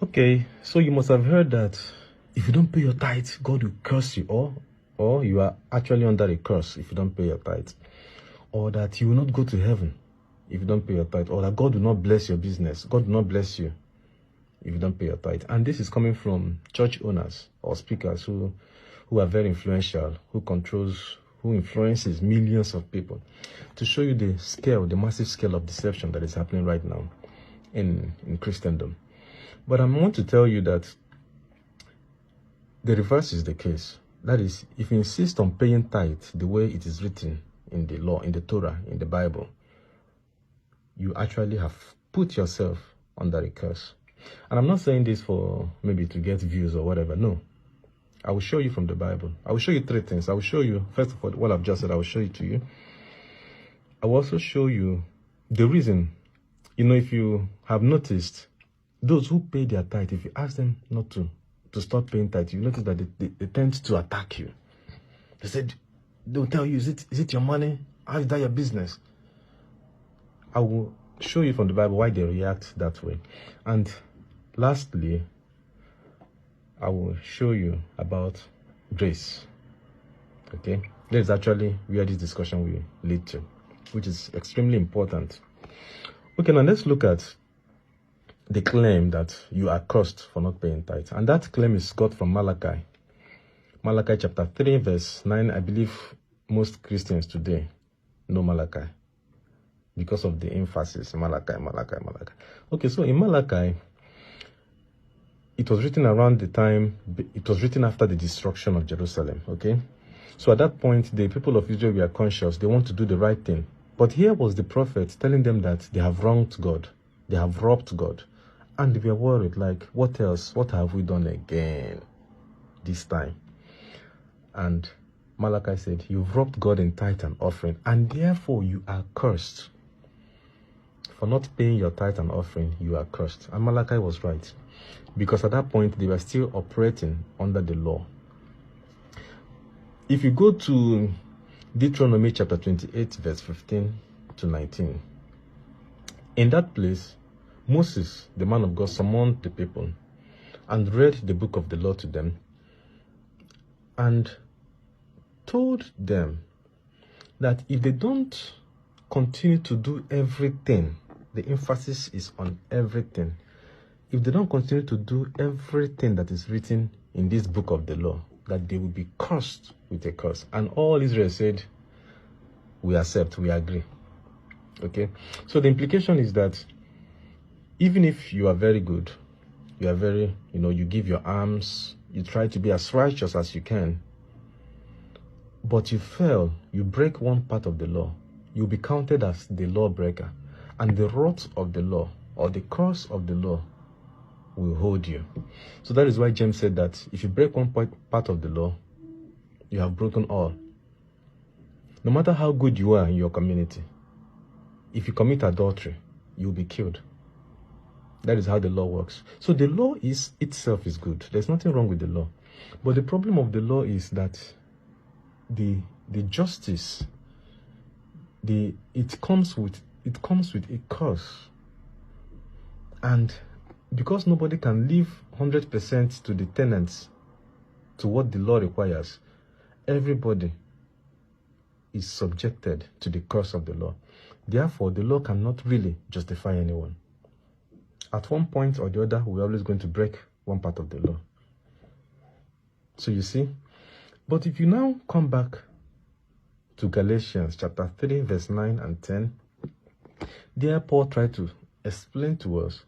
Okay, so you must have heard that if you don't pay your tithe, God will curse you, or you are actually under a curse if you don't pay your tithe, or that you will not go to heaven if you don't pay your tithe, or that God will not bless your business. God will not bless you if you don't pay your tithe. And this is coming from church owners or speakers who are very influential, who influences millions of people, to show you the massive scale of deception that is happening right now in Christendom. But I want to tell you that the reverse is the case. That is, if you insist on paying tithe the way it is written in the law, in the Torah, in the Bible, you actually have put yourself under a curse. And I'm not saying this for maybe to get views or whatever. No. I will show you from the Bible. I will show you three things. I will show you, first of all, what I've just said, I will show it to you. I will also show you the reason. If you have noticed, those who pay their tithe, if you ask them not to stop paying tithe, you notice that they tend to attack you. They'll tell you, is it your money? How is that your business? I will show you from the Bible why they react that way. And lastly, I will show you about grace. Okay? That is actually where this discussion will lead to, which is extremely important. Okay, now let's look at the claim that you are cursed for not paying tithe. And that claim is got from Malachi. Malachi chapter 3, verse 9. I believe most Christians today know Malachi because of the emphasis. Malachi. Okay, so in Malachi, it was written after the destruction of Jerusalem, okay? So at that point, the people of Israel were conscious. They want to do the right thing. But here was the prophet telling them that they have wronged God. They have robbed God. And they were worried, like, what else? What have we done again this time? And Malachi said, you've robbed God in tithe and offering, and therefore you are cursed. For not paying your tithe and offering, you are cursed. And Malachi was right. Because at that point, they were still operating under the law. If you go to Deuteronomy chapter 28, verse 15 to 19, in that place, Moses, the man of God, summoned the people and read the book of the law to them and told them that if they don't continue to do everything, the emphasis is on everything. If they don't continue to do everything that is written in this book of the law, that they will be cursed with a curse. And all Israel said, we accept, we agree. Okay? So the implication is that even if you are very good, you are very, you give your alms, you try to be as righteous as you can, but you fail, you break one part of the law, you'll be counted as the lawbreaker. And the wrath of the law, or the curse of the law, will hold you. So that is why James said that if you break one part of the law, you have broken all. No matter how good you are in your community, if you commit adultery, you'll be killed. That is how the law works. So the law itself is good. There's nothing wrong with the law. But the problem of the law is that the justice, it comes with a curse. And because nobody can live 100% to the tenets, to what the law requires, everybody is subjected to the curse of the law. Therefore, the law cannot really justify anyone. At one point or the other, we're always going to break one part of the law. So you see, but if you now come back to Galatians chapter 3, verse 9 and 10, there Paul tried to explain to us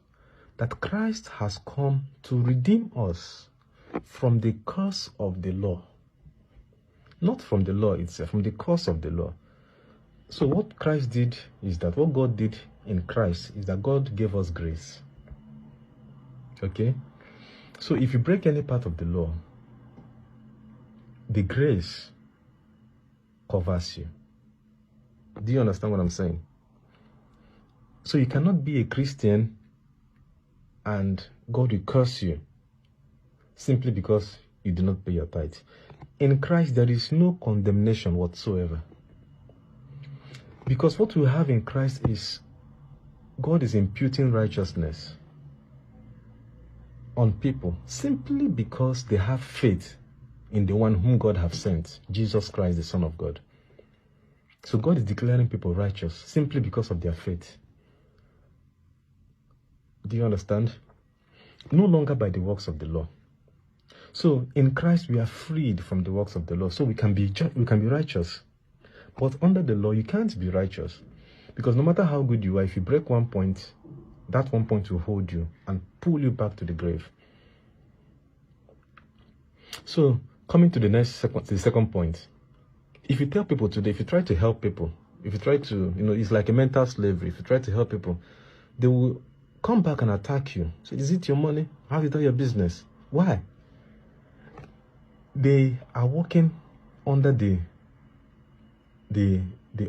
that Christ has come to redeem us from the curse of the law. Not from the law itself, from the curse of the law. So what Christ did is that, what God did in Christ is that God gave us grace. Okay? So if you break any part of the law, the grace covers you. Do you understand what I'm saying? So you cannot be a Christian and God will curse you simply because you do not pay your tithe. In Christ, there is no condemnation whatsoever. Because what we have in Christ is God is imputing righteousness. on people simply because they have faith in the one whom God have sent, Jesus Christ, the Son of God. So God is declaring people righteous simply because of their faith. Do you understand? No longer by the works of the law. So in Christ we are freed from the works of the law, so we can be righteous. But under the law you can't be righteous, because no matter how good you are, if you break one point, that one point will hold you and pull you back to the grave. So coming to the second point, if you tell people today, if you try to help people, if you try to, it's like a mental slavery. If you try to help people, they will come back and attack you. So is it your money? How is it your business? Why? They are working under the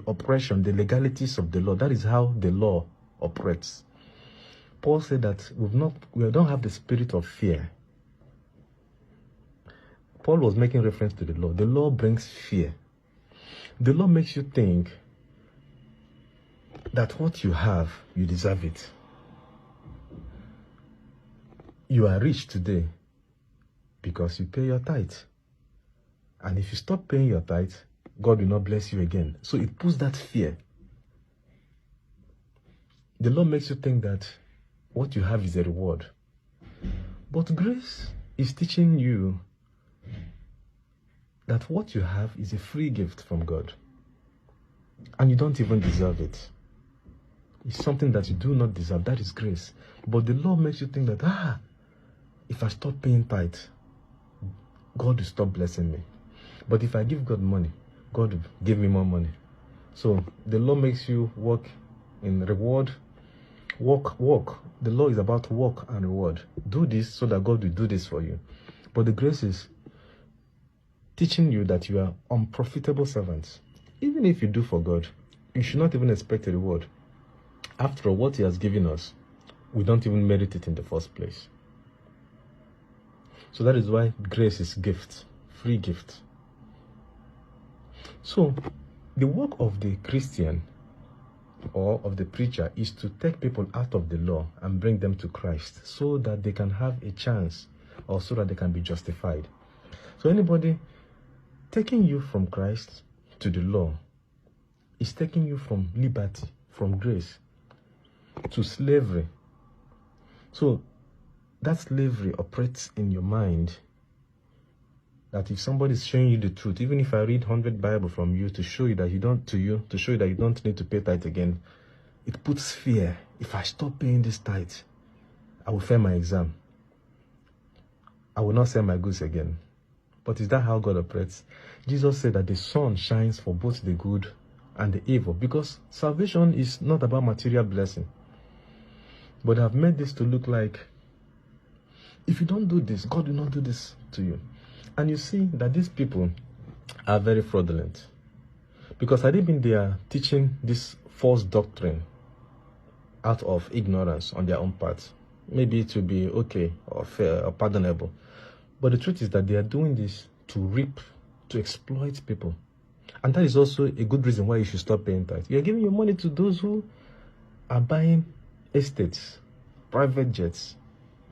oppression, the legalities of the law. That is how the law operates. Paul said that we don't have the spirit of fear. Paul was making reference to the law. The law brings fear. The law makes you think that what you have, you deserve it. You are rich today because you pay your tithe. And if you stop paying your tithe, God will not bless you again. So it puts that fear. The law makes you think that what you have is a reward. But grace is teaching you that what you have is a free gift from God. And you don't even deserve it. It's something that you do not deserve. That is grace. But the law makes you think that, if I stop paying tithe, God will stop blessing me. But if I give God money, God will give me more money. So the law makes you work in reward. Work. The law is about work and reward. Do this so that God will do this for you. But the grace is teaching you that you are unprofitable servants. Even if you do for God, you should not even expect a reward. After all, what He has given us, we don't even merit it in the first place. So that is why grace is gift, free gift. So the work of the Christian or of the preacher is to take people out of the law and bring them to Christ, so that they can have a chance, or so that they can be justified. So anybody taking you from Christ to the law is taking you from liberty, from grace, to slavery. So that slavery operates in your mind, that if somebody is showing you the truth, even if I read 100 Bible from you to show you that you don't need to pay tithe again, it puts fear. If I stop paying this tithe, I will fail my exam. I will not sell my goods again. But is that how God operates? Jesus said that the sun shines for both the good and the evil, because salvation is not about material blessing. But I've made this to look like, if you don't do this, God will not do this to you. And you see that these people are very fraudulent, because had they been there teaching this false doctrine out of ignorance on their own part, maybe it will be okay or fair or pardonable. But the truth is that they are doing this to reap, to exploit people. And that is also a good reason why you should stop paying tithe. You are giving your money to those who are buying estates, private jets,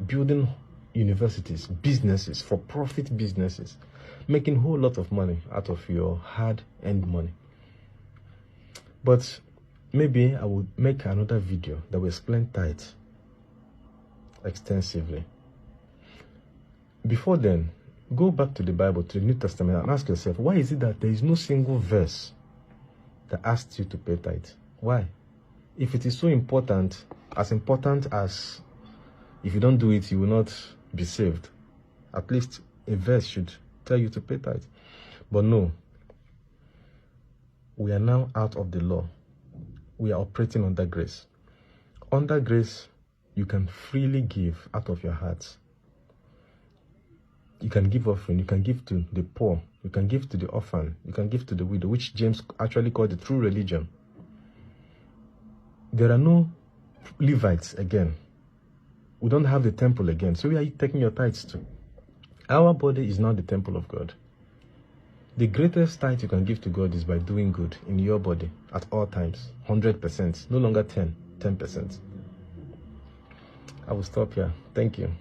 building universities, businesses, for-profit businesses, making a whole lot of money out of your hard-earned money. But maybe I will make another video that will explain tithe extensively. Before then, go back to the Bible, to the New Testament, and ask yourself, why is it that there is no single verse that asks you to pay tithe? Why? If it is so important as if you don't do it, you will not be saved, at least a verse should tell you to pay tithe. But no, we are now out of the law. We are operating under grace. Under grace, you can freely give out of your heart. You can give offering, you can give to the poor, you can give to the orphan, you can give to the widow, which James actually called the true religion. There are no Levites again. We don't have the temple again. So where are you taking your tithes to? Our body is now the temple of God. The greatest tithe you can give to God is by doing good in your body at all times. 100%. No longer 10%. I will stop here. Thank you.